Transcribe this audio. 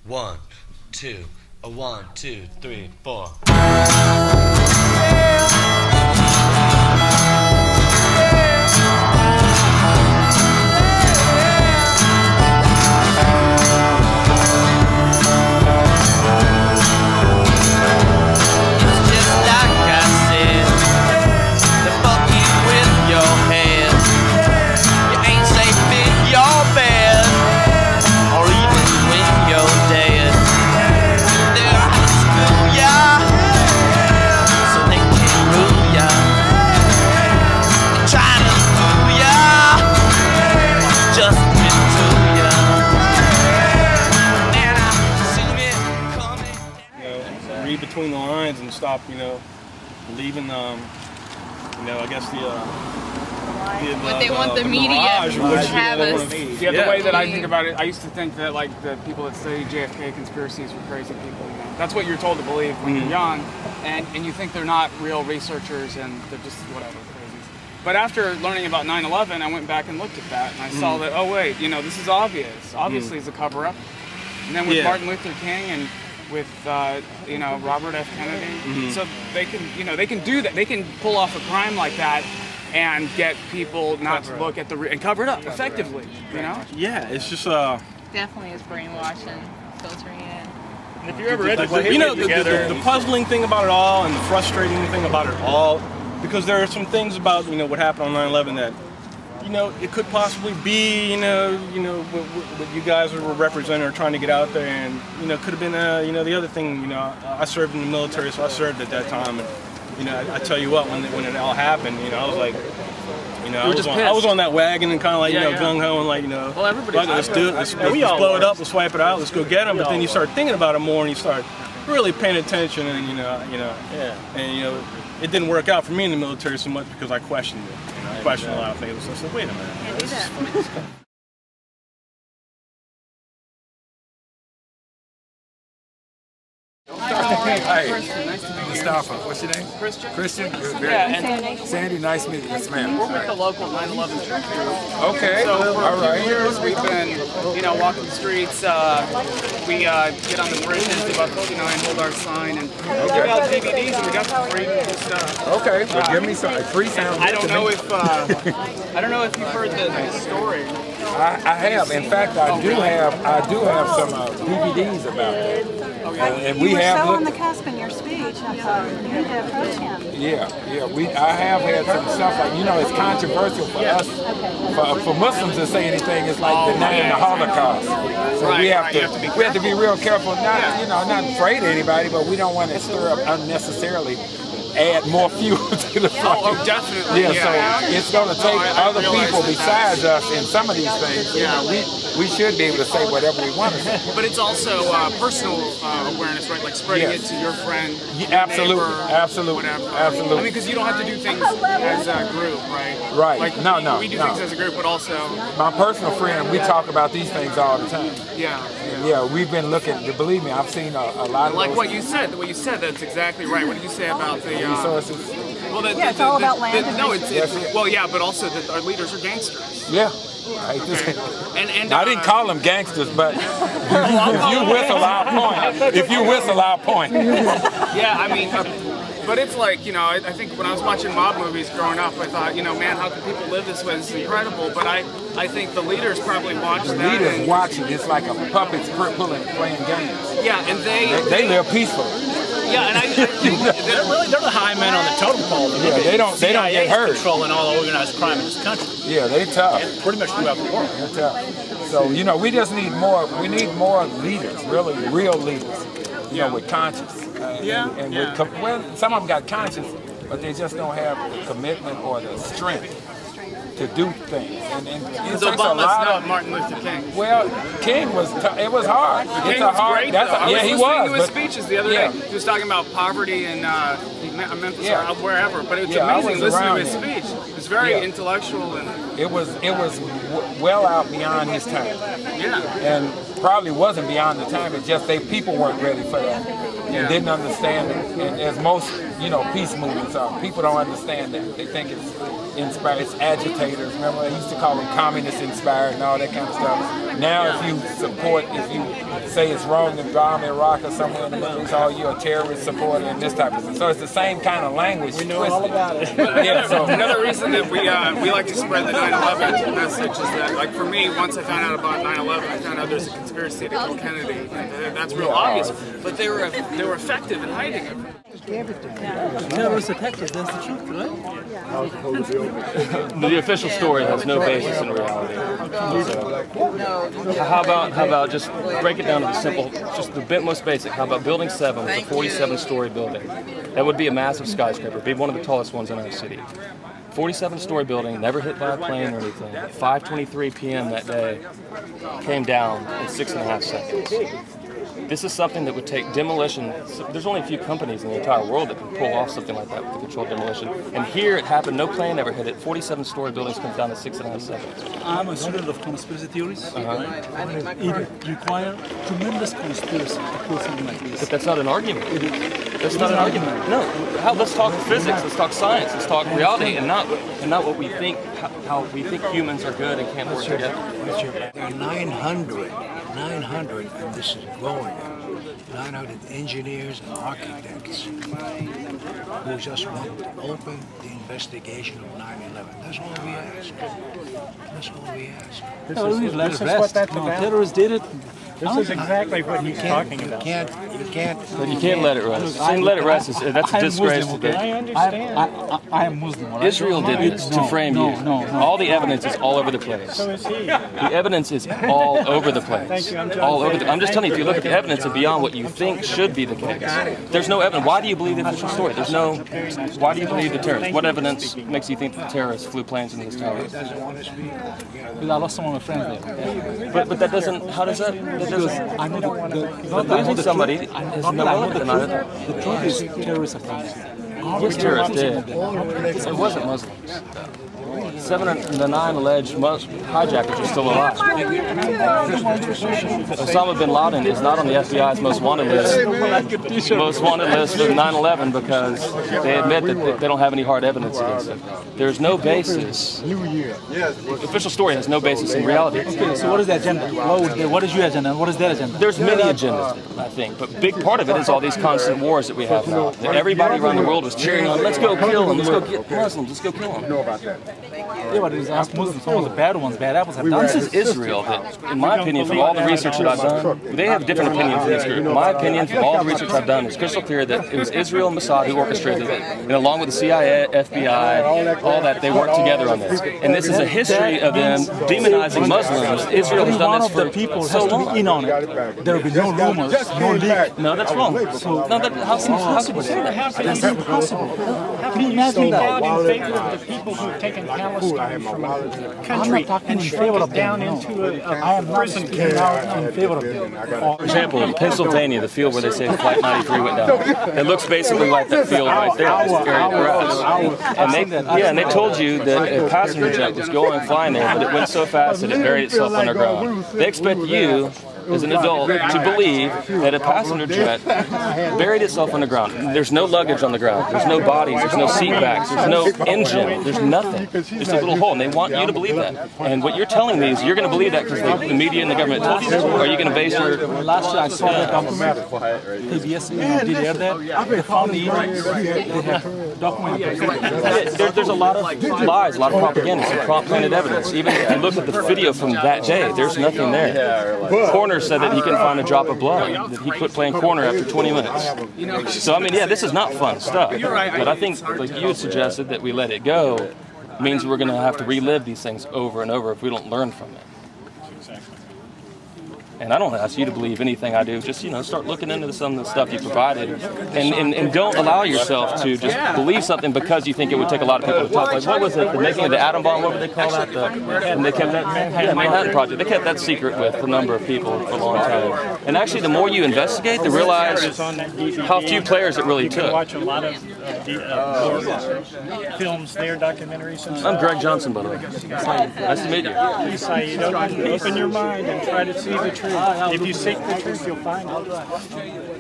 1, 2, a 1, 2, 3, 4. Read between the lines and stop, leaving, I guess what they want the media to have us. Yeah, the way that I think about it, I used to think that like the people that study JFK conspiracies were crazy people. That's what you're told to believe when you're young, and you think they're not real researchers and they're just whatever, crazies. But after learning about 9/11, I went back and looked at that, and I saw that, oh wait, this is obvious. Obviously, it's a cover-up. And then with Martin Luther King and with Robert F. Kennedy, so they can do that. They can pull off a crime like that and get people not to look at and cover it up effectively. Yeah, it's just Definitely is brainwashing, filtering in. And if you're ever educated, the puzzling thing about it all and the frustrating thing about it all, because there are some things about what happened on 9/11 that it could possibly be what you guys were representing or trying to get out there, and could have been the other thing. I served in the military, so I served at that time, and I tell you what, when it all happened, I was like, I was on that wagon and kind of like gung ho and like well, everybody's let's do it, let's blow it up, let's wipe it out, let's go get them. But then you start thinking about it more, and you start really paying attention, and it didn't work out for me in the military so much because I questioned it. I questioned a lot of things. So I said, wait a minute. Can't do that. Hi, Mustafa. What's your name? Christian. Sandy. Nice meeting you. Yes, ma'am. We're with the local 9/11 church group. Okay. So for all a right. few years we've been, walking the streets. We get on the bridges above, and hold our sign and give out DVDs, and we got some free stuff. Okay. Well, give me some free sound. I don't know if you've heard the story. I have. In fact, I do have some DVDs about that. And we have on the cusp in your speech. I thought you need to approach him. Yeah. I have had some stuff like it's controversial for us, for Muslims to say anything. It's like denying the Holocaust. So we have to be real careful. Not afraid of anybody, but we don't want to stir up unnecessarily. Add more fuel to the fire. Oh, definitely. Yeah, so it's going to take other people besides us in some of these things. We should be able to say whatever we want to say. But it's also personal awareness, right? Like spreading it to your friend, absolutely, neighbor, absolutely, whatever. absolutely. I mean, because you don't have to do things as a group, right? Right. Like, no. We do things as a group, but also my personal friend. We talk about these things all the time. Yeah. We've been looking. Believe me, I've seen a lot of. Like those what you said. The way you said, that's exactly right. What did you say about the resources? Well, it's all about land. But also that our leaders are gangsters. Yeah. Right. Okay. And I didn't call them gangsters, but if you whistle, I'll point. If you whistle, I'll point. Yeah, I mean, but it's like, I think when I was watching mob movies growing up, I thought, man, how can people live this way? It's incredible. But I think the leaders probably watch that. The leaders watch it. It's like a puppets playing games. Yeah, and they live peacefully. Yeah, and I think they're the high men on the totem pole. Yeah, they don't get hurt. Controlling all organized crime in this country. Yeah, they tough. And pretty much throughout the world. They're tough. So we just need more. We need more leaders, really real leaders. With conscience. With some of them got conscience, but they just don't have the commitment or the strength to do things. And it takes Obama's a lot not Martin Luther King. Well, King was. It was hard. King was great. He was. I was listening to his speeches the other day. He was talking about poverty in Memphis or wherever. But it was amazing listening to his speech. It was very intellectual and. It was well out beyond his time. Yeah. And probably wasn't beyond the time. It's just people weren't ready for that and didn't understand it. And as most peace movements are. People don't understand that. They think it's inspired. It's agitators. Remember, they used to call them communist inspired and all that kind of stuff. Now, if you say it's wrong in Burma, Iraq, or somewhere in the Middle East, you're a terrorist supporter and this type of stuff. So it's the same kind of language. We know all about it. Yeah. So another reason that we like to spread the 9/11 message is that, like, for me, once I found out about 9/11, I found out there's a conspiracy to kill Kennedy. And that's real obvious. But they were effective in hiding it. Terrorist attackers, that's the truth, right? The official story has no basis in reality. So, how about just break it down to the simple, just the most basic. How about Building 7, a 47-story building? That would be a massive skyscraper, be one of the tallest ones in our city. 47-story building, never hit by a plane or anything. 5:23 p.m. that day, came down in 6.5 seconds. This is something that would take demolition. There's only a few companies in the entire world that can pull off something like that with the controlled demolition. And here it happened, no plane ever hit it. 47-story buildings comes down in 6.5 seconds. I'm a student of conspiracy theories. It requires tremendous conspiracy to pull something like this. But that's not an argument. That's not an argument. No. Let's talk physics. Let's talk science. Let's talk reality, and not what we think. How we think humans are good and can't work together. There are 900, and this is growing. 900 engineers and architects who just want to open the investigation of 9/11. That's all we ask. That's all we ask. This is what that's about. Terrorists did it. This is exactly what he's talking about. But you can't let it rest. Saying let it rest, that's a disgrace to the... I understand. I am Muslim. Right? Israel did this to frame you. No. All the evidence is all over the place. So is he. The evidence is all over the place. Thank you. I'm just telling you, if you look at the evidence and beyond what you think should be the case, there's no evidence. Why do you believe the official story? Why do you believe the terrorists? What evidence makes you think the terrorists flew planes into this tower? Because I lost some of my friends there. But that doesn't, how does that doesn't... I know losing somebody is no relevant. The truth is terrorists are things. Yes, terrorists did. It wasn't Muslims. 7 of the 9 alleged hijackers are still alive. Osama bin Laden is not on the FBI's most wanted list for 9/11 because they admit that they don't have any hard evidence against it. There's no basis. The official story has no basis in reality. Okay, so what is the agenda? What is your agenda and what is their agenda? There's many agendas, I think, but a big part of it is all these constant wars that we have now. That everybody around the world was cheering on, let's go kill them, let's go get Muslims, let's go kill them. Yeah, but it's us Muslims, some of the bad ones, bad apples have done this. Is Israel that, in my opinion, from all the research that I've done, they have different opinions in this group. In my opinion, from all the research I've done, it's crystal clear that it was Israel and Mossad who orchestrated it, and along with the CIA, FBI, all that, they worked together on this. And this is a history of them demonizing Muslims. Israel has done this for so long. In on it. There will be no rumors, no leak. No, that's wrong. How could you say that? That's impossible. How can you speak out in favor of the people who have taken Palestine from a country and shrunk it down into a prison camp? In favor of them. For example, in Pennsylvania, the field where they say Flight 93 went down, it looks basically like that field right there, this area of grass. And they told you that a passenger jet was flying there, but it went so fast that it buried itself underground. They expect you, as an adult, to believe that a passenger jet buried itself underground. There's no luggage on the ground. There's no bodies. There's no seat backs. There's no engine. There's nothing. Just a little hole. And they want you to believe that. And what you're telling me is you're going to believe that because the media and the government told you this? Or are you going to base your... Last year I saw that document. PBS did air that. They found the emails. They have documented. There's a lot of lies, a lot of propaganda, some planted evidence. Even if you look at the video from that day, there's nothing there. Coroner said that he couldn't find a drop of blood, that he quit playing corner after 20 minutes. So, I mean, yeah, this is not fun stuff. But I think, like you had suggested, that we let it go means we're going to have to relive these things over and over if we don't learn from it. And I don't ask you to believe anything I do. Just, start looking into some of the stuff you provided. And don't allow yourself to just believe something because you think it would take a lot of people to talk. Like, what was it? The making of the atom bomb? What would they call that? And they kept that Manhattan Project. They kept that secret with a number of people for a long time. And actually, the more you investigate, to realize how few players it really You can took. watch a lot of films there, documentaries and stuff. I'm Greg Johnson, by the way. Nice to meet you. Please, Saeed, open your mind and try to see the truth. If you seek the truth, you'll find it.